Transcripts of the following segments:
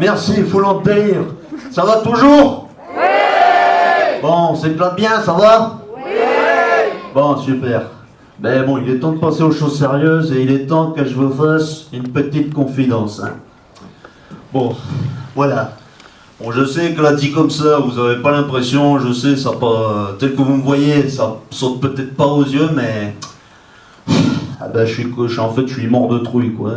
merci, faut délire. Ça va toujours? Oui. Bon, on s'éclate bien, ça va? Oui. Bon, super. Ben bon, il est temps de passer aux choses sérieuses et il est temps que je vous fasse une petite confidence. Hein. Bon, voilà. Bon, je sais que là, dit comme ça, vous avez pas l'impression, je sais, ça pas... tel que vous me voyez, ça saute peut-être pas aux yeux, mais... Ah ben, je suis mort de trouille, quoi.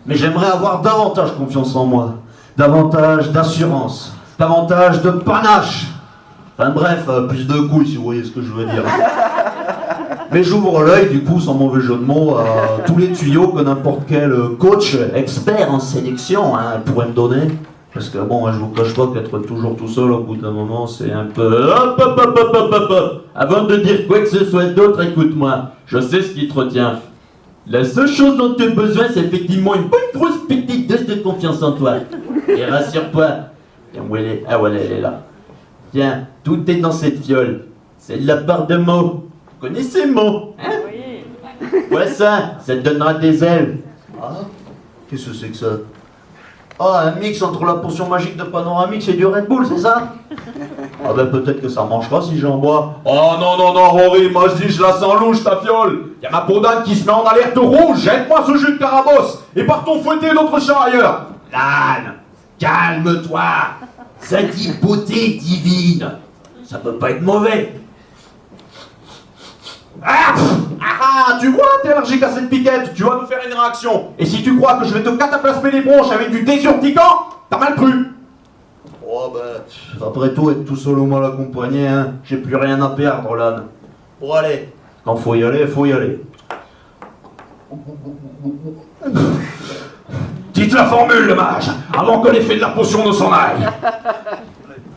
Mais j'aimerais avoir davantage confiance en moi, davantage d'assurance, davantage de panache. Enfin bref, plus de couilles, si vous voyez ce que je veux dire. Mais j'ouvre l'œil, du coup, sans mauvais jeu de mots, à tous les tuyaux que n'importe quel coach, expert en sélection, hein, pourrait me donner. Parce que bon, je vous cache pas qu'être toujours tout seul au bout d'un moment, c'est un peu... Hop, hop, hop, hop, hop, hop, hop. Avant de dire quoi que ce soit d'autre, écoute-moi. Je sais ce qui te retient. La seule chose dont tu as besoin, c'est effectivement une bonne grosse petite dose de confiance en toi. Et rassure-toi. Tiens, où elle est? Ah ouais, elle est là. Tiens, tout est dans cette fiole. C'est de la part de Mo. Vous connaissez Mo, hein? Oui. Ouais, ça te donnera des ailes. Ah, qu'est-ce que c'est que ça? Ah, un mix entre la potion magique de Panoramix et du Red Bull, c'est ça? Ah ben peut-être que ça marchera si j'en bois. Oh non, non, non, Rory, moi je dis je la sens louche ta fiole. Y'a ma peau d'âne qui se met en alerte rouge, jette-moi ce jus de carabosse et partons fouetter notre chat ailleurs. L'âne, calme-toi. Ça dit beauté divine. Ça peut pas être mauvais. Tu vois, t'es allergique à cette piquette, tu vas nous faire une réaction. Et si tu crois que je vais te cataplasmer les bronches avec du désurticant, t'as mal cru. Oh bah, après tout, être tout seul au mal accompagné, hein, j'ai plus rien à perdre, l'âne. Bon allez, quand faut y aller, faut y aller. Dites la formule, le mage, avant que l'effet de la potion ne s'en aille.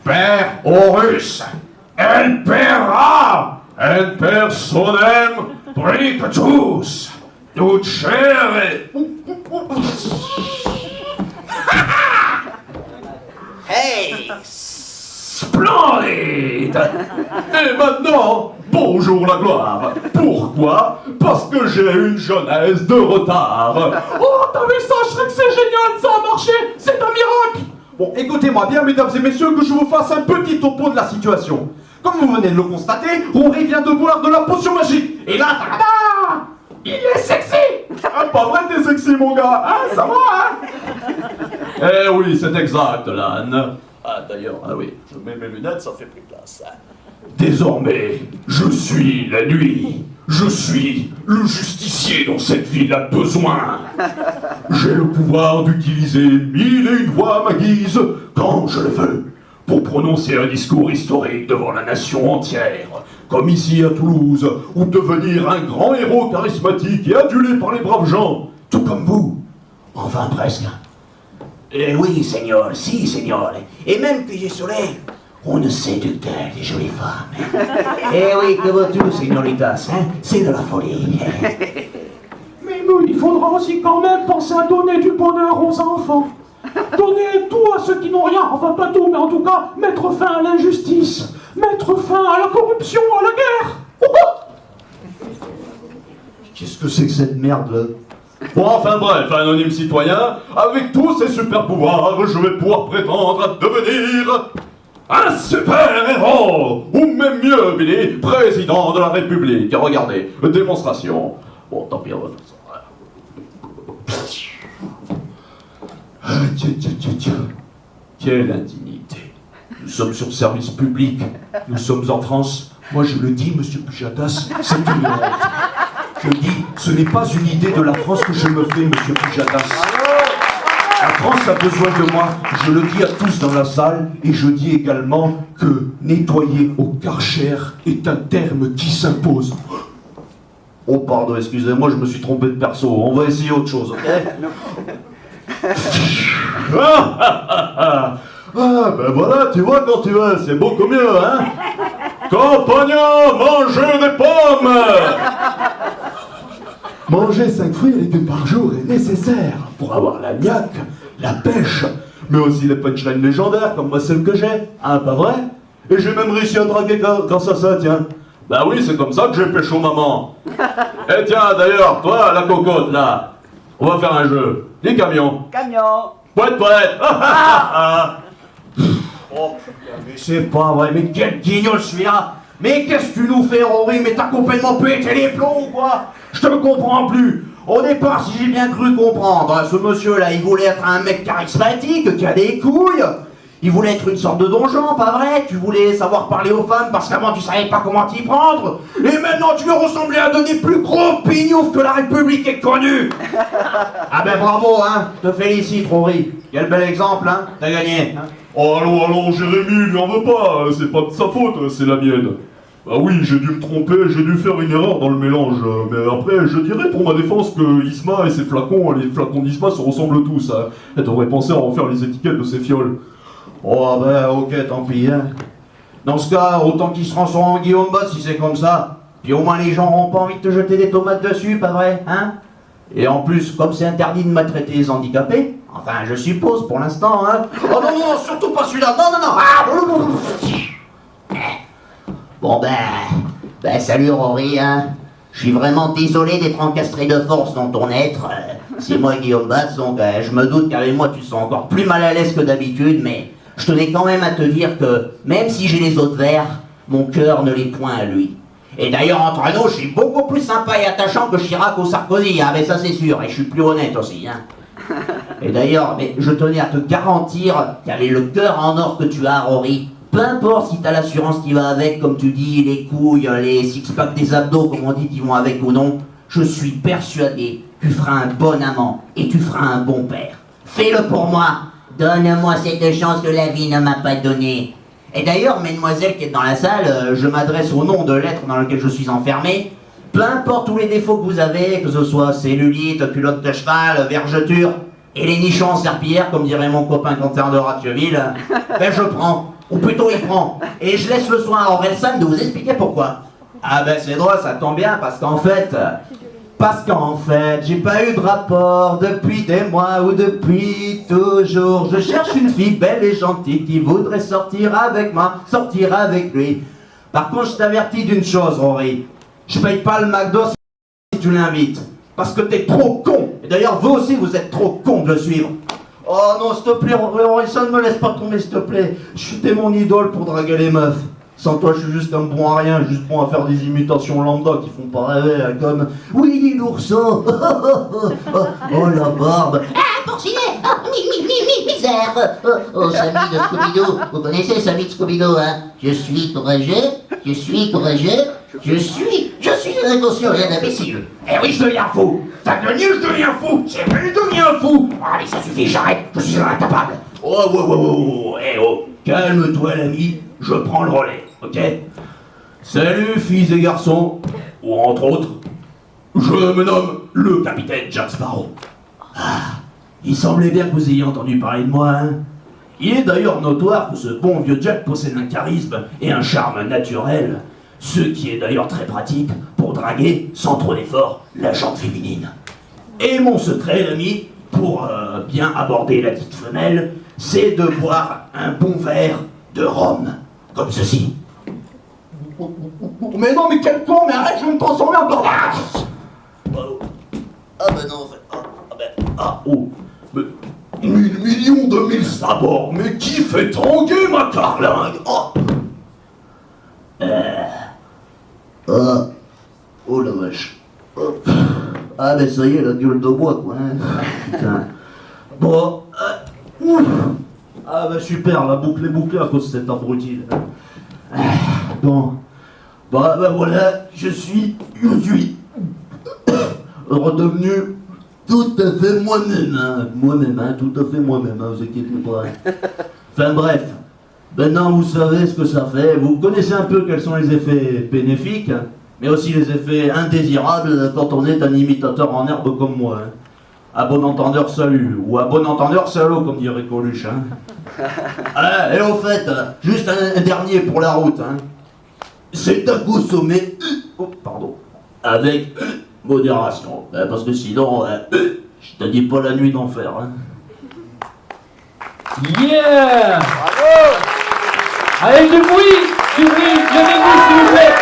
Père Horus, elle paiera. En personnem pricatus, toute chair et... Hey! Splendide! Et maintenant, bonjour la gloire. Pourquoi? Parce que j'ai une jeunesse de retard. Oh, t'as vu ça, Shrek, c'est génial, ça a marché, c'est un miracle! Bon, écoutez-moi bien, mesdames et messieurs, que je vous fasse un petit topo de la situation. Comme vous venez de le constater, Rory vient de boire de la potion magique. Et là, tada! Il est sexy! Ah, pas vrai, t'es sexy, mon gars, hein? Ça va, hein? Eh oui, c'est exact, l'âne. Ah, d'ailleurs, ah oui, je mets mes lunettes, ça fait plus de place. Hein. Désormais, je suis la nuit. Je suis le justicier dont cette ville a besoin. J'ai le pouvoir d'utiliser 1001 voix à ma guise quand je le veux. Pour prononcer un discours historique devant la nation entière, comme ici à Toulouse, ou devenir un grand héros charismatique et adulé par les braves gens, tout comme vous. Enfin, presque. Oui, Seigneur, si, Seigneur. Et même que j'ai soleil, on ne sait de telles des jolies femmes. Eh oui, que vois-tu, Señoritas, hein? C'est de la folie. Mais il faudra aussi quand même penser à donner du bonheur aux enfants. Donner tout à ceux qui n'ont rien, enfin pas tout, mais en tout cas, mettre fin à l'injustice, mettre fin à la corruption, à la guerre. Qu'est-ce que c'est que cette merde là? Bon, enfin bref, anonyme citoyen, avec tous ces super pouvoirs, je vais pouvoir prétendre à devenir un super héros, ou même mieux, Billy, président de la République. Regardez, démonstration. Bon, tant pis, on va faire ça. Tiens. Quelle indignité. Nous sommes sur service public. Nous sommes en France. Moi, je le dis, monsieur Pujadas, c'est une honte. Je dis, ce n'est pas une idée de la France que je me fais, monsieur Pujadas. La France a besoin de moi. Je le dis à tous dans la salle. Et je dis également que nettoyer au Karcher est un terme qui s'impose. Oh, pardon, excusez-moi, je me suis trompé de perso. On va essayer autre chose, ok? Ah ben voilà, tu vois quand tu veux, c'est beaucoup mieux, hein? Compagnon, mangez des pommes! Manger 5 fruits et légumes par jour est nécessaire pour avoir la niaque, la pêche, mais aussi les punchlines légendaires comme moi celle que j'ai, hein, pas vrai? Et j'ai même réussi à draguer grâce à ça, tiens. Bah oui, c'est comme ça que j'ai pécho maman. Et tiens, d'ailleurs, toi, la cocotte, là, on va faire un jeu. Dis camion. Camion. Poète. Oh, mais c'est pas vrai, mais quel guignol celui-là. Mais qu'est-ce que tu nous fais, Rory? Mais t'as complètement pété les plombs ou quoi? Je te comprends plus. Au départ, si j'ai bien cru comprendre, ce monsieur-là, il voulait être un mec charismatique, qui a des couilles. Il voulait être une sorte de donjon, pas vrai? Tu voulais savoir parler aux femmes parce qu'avant tu savais pas comment t'y prendre. Et maintenant tu veux ressembler à un des plus gros pignoufs que la République ait connu. Ah ben bravo, hein. Je te félicite, Rory. Quel bel exemple, hein. T'as gagné. Hein. Oh allons, Jérémy, lui en veut pas, c'est pas de sa faute, c'est la mienne. Bah oui, j'ai dû me tromper, j'ai dû faire une erreur dans le mélange, mais après, je dirais pour ma défense que Isma et ses flacons, les flacons d'Isma se ressemblent tous, hein. Elle devrait penser à refaire les étiquettes de ses fioles. Oh ben ok, tant pis, hein. Dans ce cas, autant qu'il se transforme en Guillaume Bott si c'est comme ça. Puis au moins les gens n'auront pas envie de te jeter des tomates dessus, pas vrai, hein? Et en plus, comme c'est interdit de maltraiter les handicapés, enfin je suppose pour l'instant, hein. Oh non, surtout pas celui-là, non. Ah, bon ben salut Rory, hein. Je suis vraiment désolé d'être encastré de force dans ton être. C'est moi Guillaume Batz, donc je me doute qu'avec moi tu te sens encore plus mal à l'aise que d'habitude, mais je tenais quand même à te dire que même si j'ai les autres verts, mon cœur ne l'est point à lui. Et d'ailleurs entre nous, je suis beaucoup plus sympa et attachant que Chirac ou Sarkozy, hein, mais ça c'est sûr, et je suis plus honnête aussi, hein. Et d'ailleurs, mais je tenais à te garantir qu'avec le cœur en or que tu as, Rory, peu importe si t'as l'assurance qui va avec, comme tu dis, les couilles, les six-packs des abdos, comme on dit, qui vont avec ou non, je suis persuadé que tu feras un bon amant et tu feras un bon père. Fais-le pour moi. Donne-moi cette chance que la vie ne m'a pas donnée. Et d'ailleurs, mesdemoiselles qui êtes dans la salle, je m'adresse au nom de l'être dans lequel je suis enfermé. Peu importe tous les défauts que vous avez, que ce soit cellulite, culotte de cheval, vergeture, et les nichons en serpillière, comme dirait mon copain Quentin de Ratieville, ben je prends, ou plutôt il prend. Et je laisse le soin à Orelsan de vous expliquer pourquoi. Ah ben c'est drôle, ça tombe bien, parce qu'en fait, j'ai pas eu de rapport depuis des mois ou depuis toujours. Je cherche une fille belle et gentille qui voudrait sortir avec moi, sortir avec lui. Par contre, je t'avertis d'une chose, Rory. Je paye pas le McDo si tu l'invites. Parce que t'es trop con. Et d'ailleurs, vous aussi, vous êtes trop con de le suivre. Oh non, s'il te plaît, Orelsan, ne me laisse pas tomber, s'il te plaît. T'es mon idole pour draguer les meufs. Sans toi, je suis juste un bon à rien, juste bon à faire des imitations lambda qui font pas rêver, hein, comme oui, l'ourson, oh la barbe, Ah, Porcinet, misère. Oh, Samy de Scooby-Doo, vous connaissez Samy de Scooby-Doo, hein? Je suis courageux. Attention, un imbécile. Eh oui, je deviens fou. T'as gagné, je deviens fou. C'est vrai, je deviens fou. Allez, ça suffit, j'arrête, je suis incapable. Oh, calme-toi, l'ami, je prends le relais, ok? Salut, filles et garçons, ou entre autres, je me nomme le capitaine Jack Sparrow. Ah, il semblait bien que vous ayez entendu parler de moi, hein? Il est d'ailleurs notoire que ce bon vieux Jack possède un charisme et un charme naturel, ce qui est d'ailleurs très pratique pour draguer, sans trop d'effort, la jante féminine. Et mon secret, l'ami, pour bien aborder la petite femelle, c'est de boire un bon verre de rhum, comme ceci. Mais non, mais quel con, mais arrête, je vais me transformer encore. Ah ben non, en fait, mais 1 000 000 de 1000 sabords, mais qui fait tanguer ma carlingue? Oh la vache. Ah ben ça y est, la gueule de bois, quoi. Hein. Putain. Bon, ah bah super, la boucle est bouclée à cause de cet abruti. Bon, bah voilà, je suis redevenu tout à fait moi-même, tout à fait moi-même, hein, vous inquiétez pas. Enfin bref, maintenant vous savez ce que ça fait, vous connaissez un peu quels sont les effets bénéfiques, hein, mais aussi les effets indésirables quand on est un imitateur en herbe comme moi. Hein. À bon entendeur, salut, ou à bon entendeur, salaud, comme dirait Coluche. Hein. Et au fait, juste un dernier pour la route. Hein. C'est à consommer, avec modération. Parce que sinon, je te dis pas la nuit d'enfer. Hein. Yeah! Bravo! Avec du bruit, levez-vous s'il vous plaît.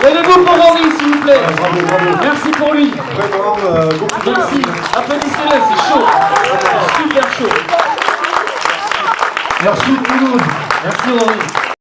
Levez-vous pour Henri s'il vous plaît. Bravo. Merci pour lui. Vraiment, beaucoup de Merci. Applaudissez-le, c'est chaud. Merci Toulouse. Merci Rory.